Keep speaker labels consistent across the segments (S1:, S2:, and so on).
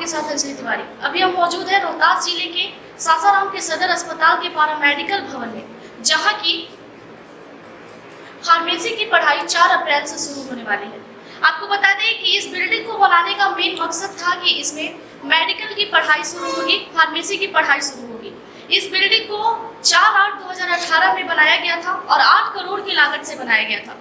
S1: साथ अंजलि तिवारी। अभी हम मौजूद हैं रोहतास जिले के सासाराम के सदर अस्पताल के पैरामेडिकल भवन में, जहां की फार्मेसी की पढ़ाई 4 अप्रैल से शुरू होने वाली है। आपको बता दें कि इस बिल्डिंग को बनाने का मेन मकसद था कि इसमें मेडिकल की पढ़ाई शुरू होगी, फार्मेसी की पढ़ाई शुरू होगी। इस बिल्डिंग को 4/8/2018 में बनाया गया था और 8 करोड़ की लागत से बनाया गया था।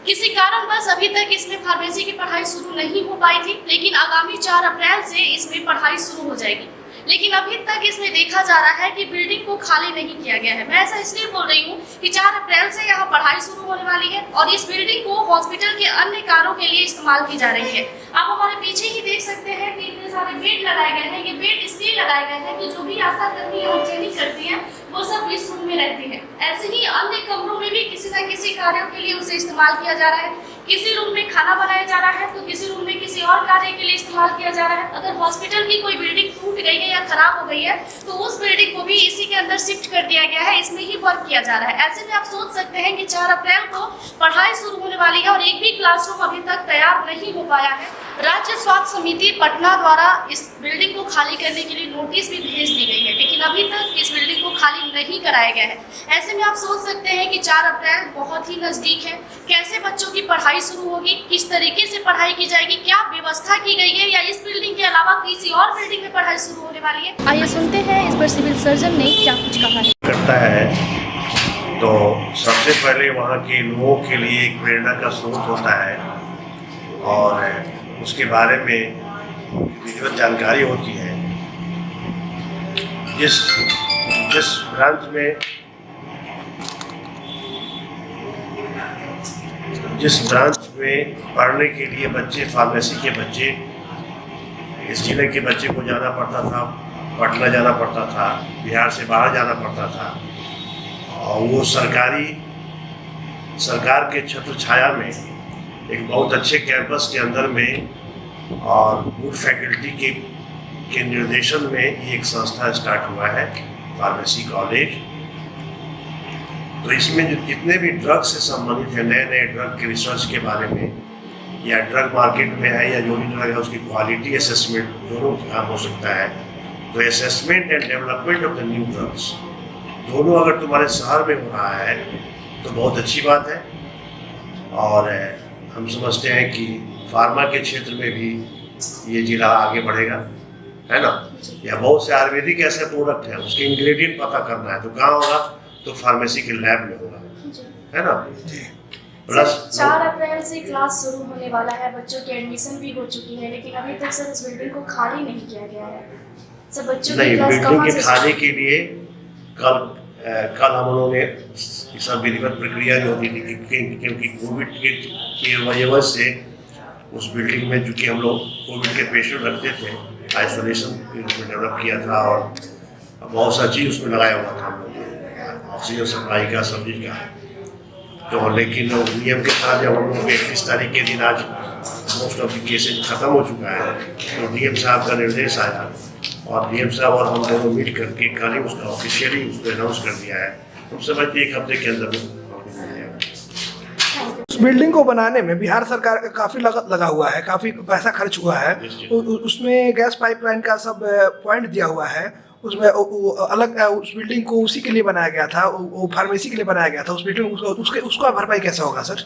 S1: किसी कारणवश अभी तक इसमें फार्मेसी की पढ़ाई शुरू नहीं हो पाई थी, लेकिन आगामी 4 अप्रैल से इसमें पढ़ाई शुरू हो जाएगी। लेकिन अभी तक इसमें देखा जा रहा है कि बिल्डिंग को खाली नहीं किया गया है। मैं ऐसा इसलिए बोल रही हूँ कि 4 अप्रैल से यहाँ पढ़ाई शुरू होने वाली है और इस बिल्डिंग को हॉस्पिटल के अन्य कार्यों के लिए इस्तेमाल की जा रही है। आप हमारे पीछे ही देख सकते हैं कि इतने सारे बेड लगाए गए हैं। ये बेड इसलिए लगाए गए हैं कि जो भी आशा कर्मी और ट्रेनिंग करती हैं वो सब इस रूम में रहती है। ऐसे ही अन्य कमरों में भी किसी न किसी कार्यों के लिए उसे इस्तेमाल किया जा रहा है। किसी रूम में खाना बनाया जा रहा है तो किसी रूम में किसी और कार्य के लिए इस्तेमाल किया जा रहा है। अगर हॉस्पिटल की कोई बिल्डिंग टूट गई है या खराब हो गई है तो उस बिल्डिंग को भी इसी के अंदर शिफ्ट कर दिया गया है, इसमें ही वर्क किया जा रहा है। ऐसे में आप सोच सकते हैं कि 4 अप्रैल को पढ़ाई शुरू होने वाली है और एक भी क्लासरूम अभी तक तैयार नहीं हो पाया है। राज्य स्वास्थ्य समिति पटना द्वारा इस बिल्डिंग को खाली करने के लिए नोटिस भी भेज दी गई है, लेकिन अभी तक इस बिल्डिंग को खाली नहीं कराया गया है। ऐसे में आप सोच सकते हैं कि 4 अप्रैल बहुत ही नजदीक है। कैसे बच्चों की पढ़ाई शुरू होगी, किस तरीके से पढ़ाई की जाएगी, क्या व्यवस्था की गई है या इस बिल्डिंग के अलावा किसी और बिल्डिंग में पढ़ाई शुरू होने वाली है, आइए सुनते हैं इस पर सिविल सर्जन ने क्या कुछ कहा है।
S2: करता है तो सबसे पहले वहाँ के लोगों के लिए एक प्रेरणा का स्रोत होता है और उसके बारे में विधिवत जानकारी होती है। जिस ब्रांच में पढ़ने के लिए बच्चे, फार्मेसी के बच्चे, इस जिले के बच्चे को जाना पड़ता था, पटना जाना पड़ता था, बिहार से बाहर जाना पड़ता था और वो सरकार के छत्र छाया में एक बहुत अच्छे कैंपस के अंदर में और गुड फैकल्टी के निर्देशन में ये एक संस्था स्टार्ट हुआ है, फार्मेसी कॉलेज। तो इसमें जो जितने भी ड्रग से संबंधित है, नए नए ड्रग के रिसर्च के बारे में या ड्रग मार्केट में है या जो भी ड्रग है उसकी क्वालिटी असेसमेंट दोनों काम हो सकता है। तो assessment and development of the new drugs दोनों अगर तुम्हारे शहर में हो रहा है तो बहुत अच्छी बात है। और हम समझते हैं कि फार्मा के क्षेत्र में भी ये जिला आगे बढ़ेगा, है ना। या बहुत से आयुर्वेदिक ऐसे प्रोडक्ट हैं, उसके इंग्रेडिएंट पता करना है तो कहाँ होगा, तो फार्मेसी के लैब में होगा, है ना। प्लस
S1: 4 अप्रैल से क्लास शुरू होने वाला है, बच्चों की एडमिशन भी हो चुकी है, लेकिन अभी तक सर इस बिल्डिंग को खाली नहीं किया गया है। सर बच्चों की क्लास
S2: बिल्डिंग के खाने के लिए कल हम लोगों ने सब विधिवत प्रक्रिया जो होती थी क्योंकि कोविड की वजह से उस बिल्डिंग में चूँकि हम लोग कोविड के पेशेंट रखते थे, आइसोलेशन के रूप में डेवलप किया था और बहुत सा चीज़ उसमें लगाया हुआ था हम लोग, ऑक्सीजन सप्लाई का, सब चीज़ का। तो लेकिन नियम के साथ जब हम लोग 21 तारीख के दिन आज मोस्ट ऑफ द केसेज ख़त्म हो चुका है तो डीएम साहब का निर्देश आया और डीएम साहब और हम दोनों मिल करके कल ही उसका ऑफिशियली उसको अनाउंस कर दिया है। हम समझते हैं 1 हफ्ते के अंदर
S3: उस बिल्डिंग को बनाने में बिहार सरकार का काफ़ी लागत लगा हुआ है, काफ़ी पैसा खर्च हुआ है। उसमें गैस पाइपलाइन का सब पॉइंट दिया हुआ है, उसमें अलग उस बिल्डिंग को उसी के लिए बनाया गया था, वो फार्मेसी के लिए बनाया गया था। उस बिल्डिंग उसका भरपाई कैसा होगा सर?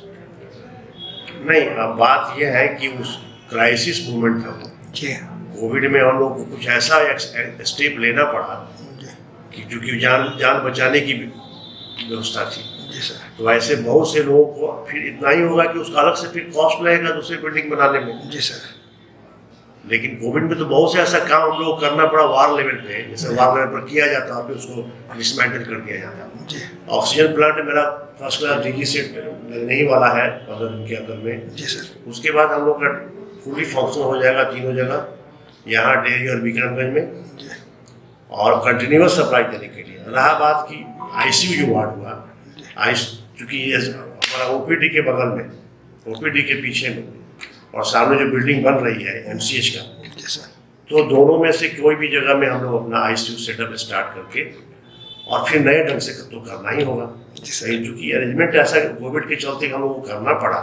S2: नहीं, अब बात यह है कि उस क्राइसिस मूवमेंट था
S3: जी,
S2: कोविड में हम लोग को कुछ ऐसा स्टेप लेना पड़ा कि क्योंकि जान बचाने की व्यवस्था थी।
S3: जी सर।
S2: तो ऐसे बहुत से लोगों को फिर इतना ही होगा कि उसका अलग से फिर कॉस्ट लगेगा दूसरी बिल्डिंग बनाने में।
S3: जी सर।
S2: लेकिन कोविड में तो बहुत से ऐसा काम हम लोग करना पड़ा वार लेवल पे, जैसे वार लेवल पर किया जाता है फिर उसको डिसमेंटल कर दिया जाता है। ऑक्सीजन प्लांट मेरा फर्स्ट क्लास DG सेट लगने ही वाला है 15 दिन के अंदर में।
S3: जी सर।
S2: उसके बाद हम लोग का फुली फंक्शन हो जाएगा तीनों जगह, यहाँ डेहरी और विक्रमगंज में, और कंटिन्यूस सप्लाई देने के लिए। रहा बात की ICU जो वार्ड हुआ, चूँकि हमारा OPD के बगल में, OPD के पीछे में और सामने जो बिल्डिंग बन रही है MCH का, तो दोनों में से कोई भी जगह में हम लोग अपना ICU सेटअप स्टार्ट करके और फिर नए ढंग से तो करना ही होगा। चूँकि अरेंजमेंट ऐसा कोविड के चलते हम लोग को करना पड़ा।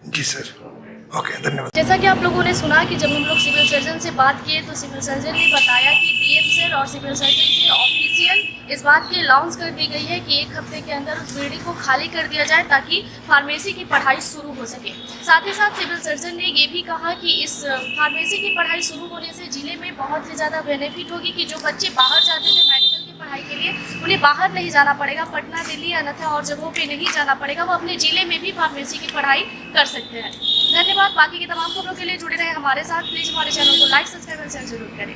S3: जी सर। ओके, धन्यवाद।
S1: जैसा कि आप लोगों ने सुना कि जब हम लोग सिविल सर्जन से बात किए तो सिविल सर्जन ने बताया कि डीएम सर और सिविल सर्जन से ऑफिशियल इस बात की अनाउंस कर दी गई है कि 1 हफ्ते के अंदर उस बिल्डिंग को खाली कर दिया जाए ताकि फार्मेसी की पढ़ाई शुरू हो सके। साथ ही साथ सिविल सर्जन ने ये भी कहा कि इस फार्मेसी की पढ़ाई शुरू होने से ज़िले में बहुत ही ज़्यादा बेनिफिट होगी कि जो बच्चे बाहर जाते थे मेडिकल की पढ़ाई के लिए उन्हें बाहर नहीं जाना पड़ेगा, पटना, दिल्ली, अन्यथा और जगहों पे नहीं जाना पड़ेगा, वो अपने ज़िले में भी फार्मेसी की पढ़ाई कर सकते हैं। धन्यवाद। बाकी की तमाम खबरों के लिए जुड़े रहे हमारे साथ। प्लीज़ हमारे चैनल को लाइक, सब्सक्राइब और शेयर जरूर करें।